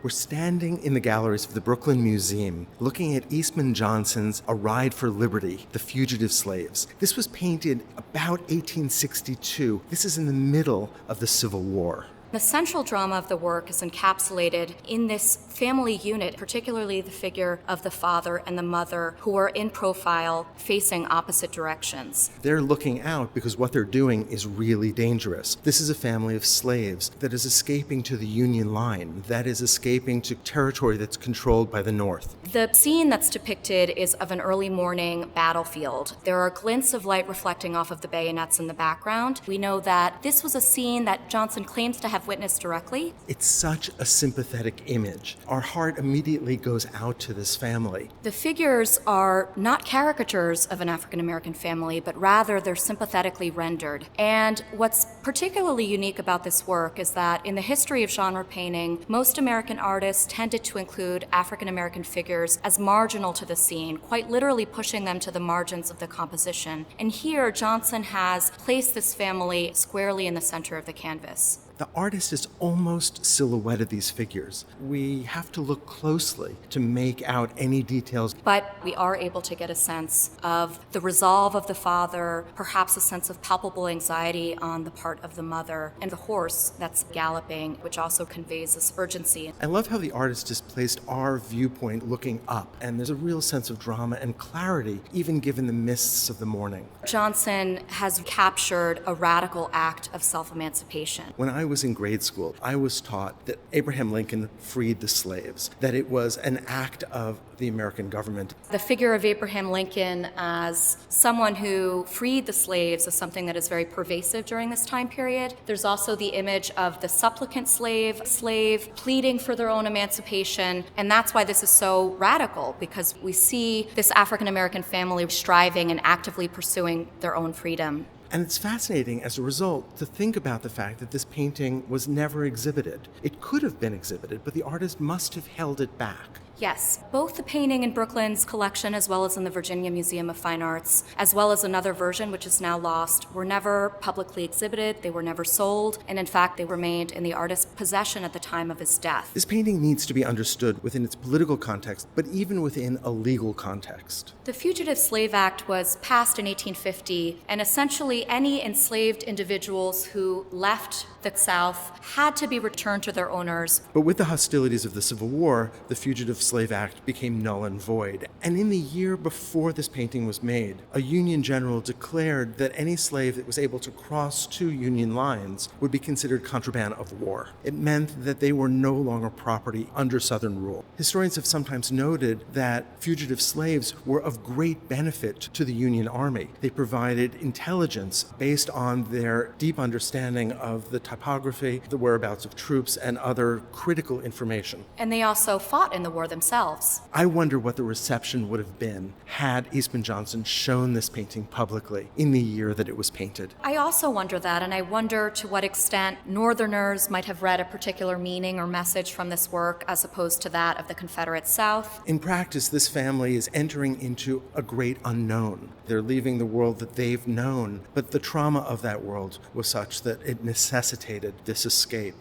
We're standing in the galleries of the Brooklyn Museum looking at Eastman Johnson's A Ride for Liberty, The Fugitive Slaves. This was painted about 1862. This is in the middle of the Civil War. The central drama of the work is encapsulated in this family unit, particularly the figure of the father and the mother, who are in profile facing opposite directions. They're looking out because what they're doing is really dangerous. This is a family of slaves that is escaping to the Union line, that is escaping to territory that's controlled by the North. The scene that's depicted is of an early morning battlefield. There are glints of light reflecting off of the bayonets in the background. We know that this was a scene that Johnson claims to have witnessed directly. It's such a sympathetic image. Our heart immediately goes out to this family. The figures are not caricatures of an African American family, but rather they're sympathetically rendered. And what's particularly unique about this work is that in the history of genre painting, most American artists tended to include African American figures as marginal to the scene, quite literally pushing them to the margins of the composition. And here, Johnson has placed this family squarely in the center of the canvas. The artist has almost silhouetted these figures. We have to look closely to make out any details. But we are able to get a sense of the resolve of the father, perhaps a sense of palpable anxiety on the part of the mother, and the horse that's galloping, which also conveys this urgency. I love how the artist has placed our viewpoint looking up, and there's a real sense of drama and clarity, even given the mists of the morning. Johnson has captured a radical act of self-emancipation. When I was in grade school, I was taught that Abraham Lincoln freed the slaves, that it was an act of the American government. The figure of Abraham Lincoln as someone who freed the slaves is something that is very pervasive during this time period. There's also the image of the supplicant slave pleading for their own emancipation, and that's why this is so radical, because we see this African American family striving and actively pursuing their own freedom. And it's fascinating, as a result, to think about the fact that this painting was never exhibited. It could have been exhibited, but the artist must have held it back. Yes, both the painting in Brooklyn's collection as well as in the Virginia Museum of Fine Arts, as well as another version which is now lost, were never publicly exhibited, they were never sold, and in fact they remained in the artist's possession at the time of his death. This painting needs to be understood within its political context, but even within a legal context. The Fugitive Slave Act was passed in 1850, and essentially any enslaved individuals who left the South had to be returned to their owners. But with the hostilities of the Civil War, the Fugitive Slave Act became null and void. And in the year before this painting was made, a Union general declared that any slave that was able to cross two Union lines would be considered contraband of war. It meant that they were no longer property under Southern rule. Historians have sometimes noted that fugitive slaves were of great benefit to the Union Army. They provided intelligence based on their deep understanding of the topography, the whereabouts of troops, and other critical information. And they also fought in the war themselves. I wonder what the reception would have been had Eastman Johnson shown this painting publicly in the year that it was painted. I also wonder that, and I wonder to what extent Northerners might have read a particular meaning or message from this work as opposed to that of the Confederate South. In practice, this family is entering into a great unknown. They're leaving the world that they've known, but the trauma of that world was such that it necessitated this escape.